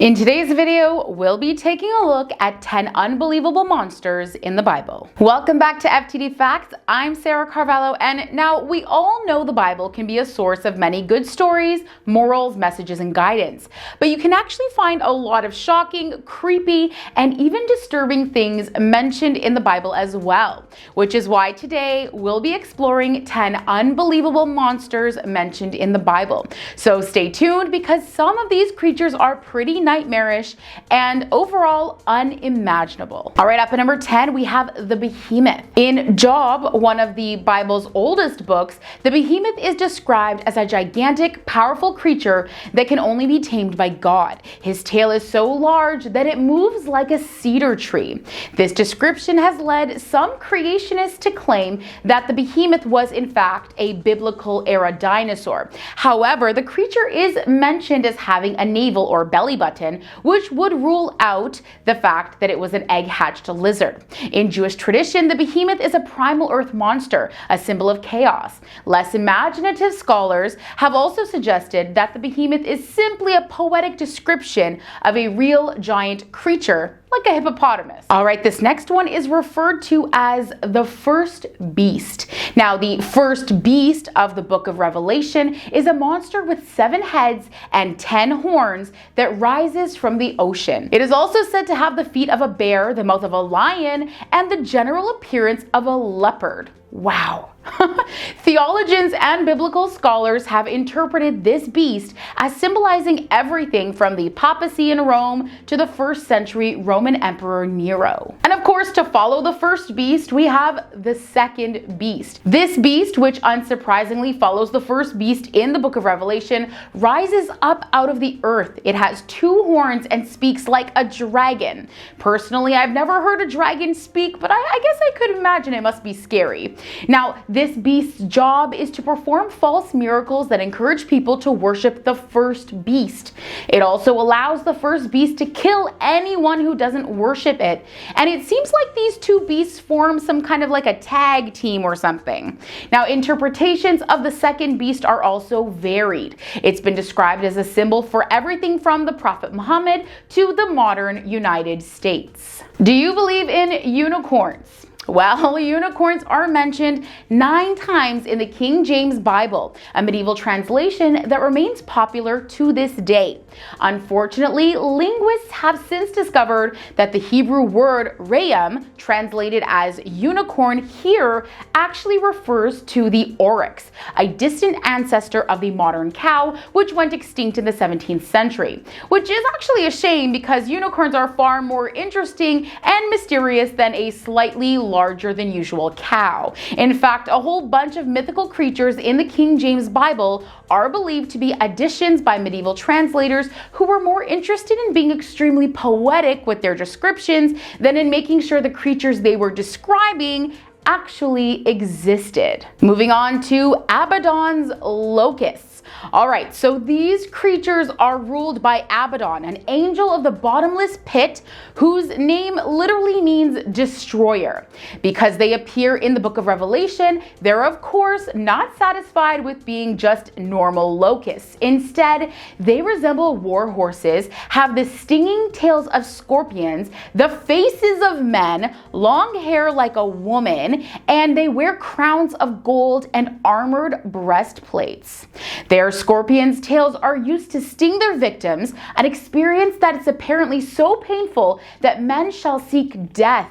In today's video, we'll be taking a look at 10 unbelievable monsters in the Bible. Welcome back to FTD Facts. I'm Sarah Carvalho, and now we all know the Bible can be a source of many good stories, morals, messages, and guidance. But you can actually find a lot of shocking, creepy, and even disturbing things mentioned in the Bible as well, which is why today we'll be exploring 10 unbelievable monsters mentioned in the Bible. So stay tuned because some of these creatures are pretty nightmarish and overall unimaginable. All right, up at number 10, we have the behemoth. In Job, one of the Bible's oldest books, the behemoth is described as a gigantic, powerful creature that can only be tamed by God. His tail is so large that it moves like a cedar tree. This description has led some creationists to claim that the behemoth was in fact a biblical era dinosaur. However, the creature is mentioned as having a navel or belly button, which would rule out the fact that it was an egg-hatched lizard. In Jewish tradition, the behemoth is a primal earth monster, a symbol of chaos. Less imaginative scholars have also suggested that the behemoth is simply a poetic description of a real giant creature like a hippopotamus. All right, this next one is referred to as the first beast. Now, the first beast of the book of Revelation is a monster with 7 heads and 10 horns that rises from the ocean. It is also said to have the feet of a bear, the mouth of a lion, and the general appearance of a leopard. Wow. Theologians and biblical scholars have interpreted this beast as symbolizing everything from the papacy in Rome to the 1st century Roman Emperor Nero. And of course, to follow the first beast, we have the second beast. This beast, which unsurprisingly follows the first beast in the book of Revelation, rises up out of the earth. It has 2 horns and speaks like a dragon. Personally, I've never heard a dragon speak, but I guess I could imagine it must be scary. Now, this beast's job is to perform false miracles that encourage people to worship the first beast. It also allows the first beast to kill anyone who doesn't worship it. And it seems like these 2 beasts form some kind of like a tag team or something. Now, interpretations of the second beast are also varied. It's been described as a symbol for everything from the Prophet Muhammad to the modern United States. Do you believe in unicorns? Well, unicorns are mentioned 9 times in the King James Bible, a medieval translation that remains popular to this day. Unfortunately, linguists have since discovered that the Hebrew word rayam, translated as unicorn here, actually refers to the oryx, a distant ancestor of the modern cow, which went extinct in the 17th century. Which is actually a shame because unicorns are far more interesting and mysterious than a slightly larger than usual cow. In fact, a whole bunch of mythical creatures in the King James Bible are believed to be additions by medieval translators who were more interested in being extremely poetic with their descriptions than in making sure the creatures they were describing actually existed. Moving on to ABADDON'S locusts. All right, so these creatures are ruled by Abaddon, an angel of the bottomless pit whose name literally means destroyer. Because they appear in the book of Revelation, they're of course not satisfied with being just normal locusts. Instead, they resemble war horses, have the stinging tails of scorpions, the faces of men, long hair like a woman, and they wear crowns of gold and armored breastplates. Their scorpions' tails are used to sting their victims, an experience that is apparently so painful that men shall seek death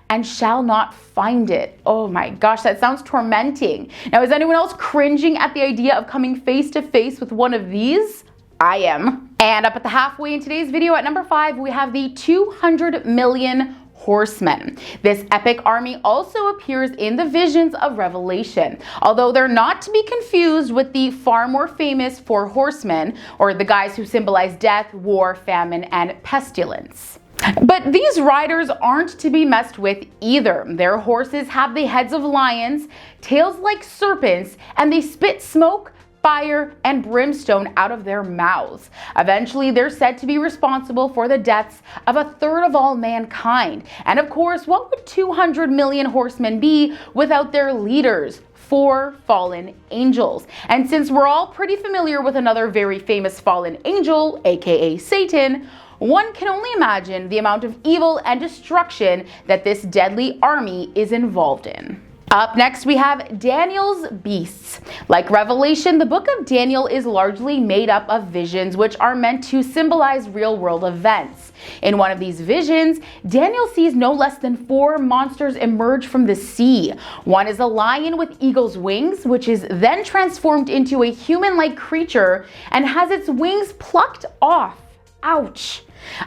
and shall not find it. Oh my gosh, that sounds tormenting. Now, is anyone else cringing at the idea of coming face to face with one of these? I am. And up at the halfway in today's video at number 5, we have the 200 million horsemen. This epic army also appears in the visions of Revelation, although they're not to be confused with the far more famous 4 horsemen, or the guys who symbolize death, war, famine, and pestilence. But these riders aren't to be messed with either. Their horses have the heads of lions, tails like serpents, and they spit smoke, fire, and brimstone out of their mouths. Eventually, they're said to be responsible for the deaths of 1/3 of all mankind. And of course, what would 200 million horsemen be without their leaders? 4 fallen angels. And since we're all pretty familiar with another very famous fallen angel, aka Satan, one can only imagine the amount of evil and destruction that this deadly army is involved in. Up next, we have Daniel's beasts. Like Revelation, the book of Daniel is largely made up of visions which are meant to symbolize real-world events. In one of these visions, Daniel sees no less than 4 monsters emerge from the sea. One is a lion with eagle's wings, which is then transformed into a human-like creature and has its wings plucked off. Ouch!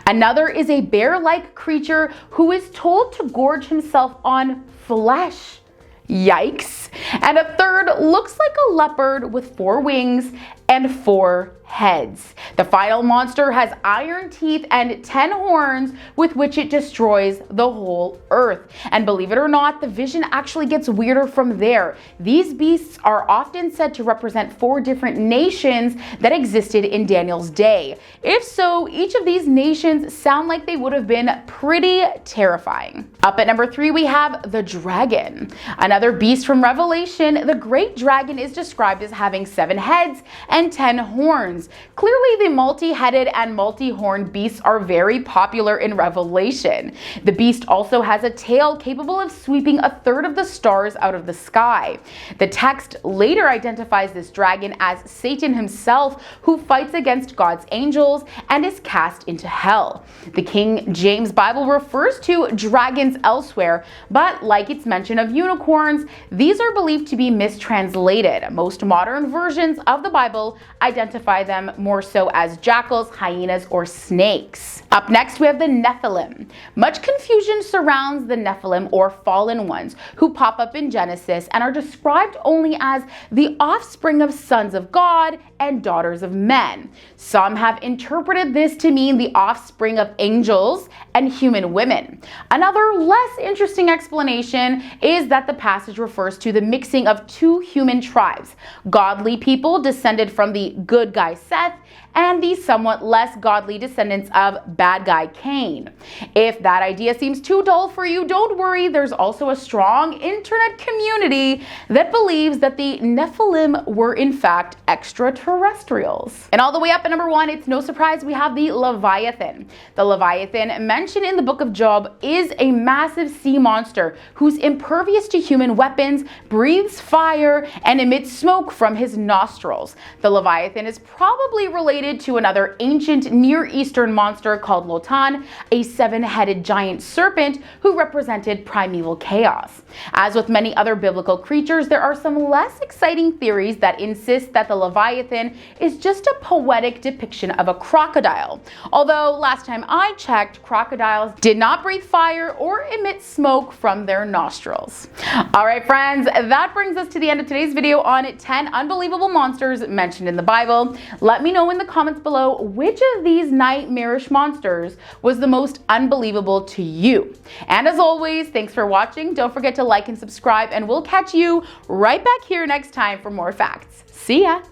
Another is a bear-like creature who is told to gorge himself on flesh. Yikes. And a third looks like a leopard with 4 wings and 4 heads. The final monster has iron teeth and 10 horns with which it destroys the whole earth. And believe it or not, the vision actually gets weirder from there. These beasts are often said to represent 4 different nations that existed in Daniel's day. If so, each of these nations sound like they would have been pretty terrifying. Up at number 3, we have the dragon. Another beast from Revelation, the great dragon is described as having 7 heads and 10 horns. Clearly, the multi-headed and multi-horned beasts are very popular in Revelation. The beast also has a tail capable of sweeping a third of the stars out of the sky. The text later identifies this dragon as Satan himself, who fights against God's angels and is cast into hell. The King James Bible refers to dragons elsewhere, but like its mention of unicorns, these are believed to be mistranslated. Most modern versions of the Bible identify them more so as jackals, hyenas, or snakes. Up next, we have the Nephilim. Much confusion surrounds the Nephilim, or fallen ones, who pop up in Genesis and are described only as the offspring of sons of God and daughters of men. Some have interpreted this to mean the offspring of angels and human women. Another less interesting explanation is that the passage refers to the mixing of 2 human tribes, godly people descended from the good guy Seth and the somewhat less godly descendants of bad guy Cain. If that idea seems too dull for you, don't worry, there's also a strong internet community that believes that the Nephilim were in fact extraterrestrials. And all the way up at number 1, it's no surprise we have the Leviathan. The Leviathan, mentioned in the book of Job, is a massive sea monster who's impervious to human weapons, breathes fire, and emits smoke from his nostrils. The Leviathan is probably related to another ancient Near Eastern monster called Lotan, a 7-headed giant serpent who represented primeval chaos. As with many other biblical creatures, there are some less exciting theories that insist that the Leviathan is just a poetic depiction of a crocodile. Although last time I checked, crocodiles did not breathe fire or emit smoke from their nostrils. Alright friends, that brings us to the end of today's video on 10 unbelievable monsters mentioned in the Bible. Let me know in the comments below which of these nightmarish monsters was the most unbelievable to you. And as always, thanks for watching. Don't forget to like and subscribe, and we'll catch you right back here next time for more facts. See ya!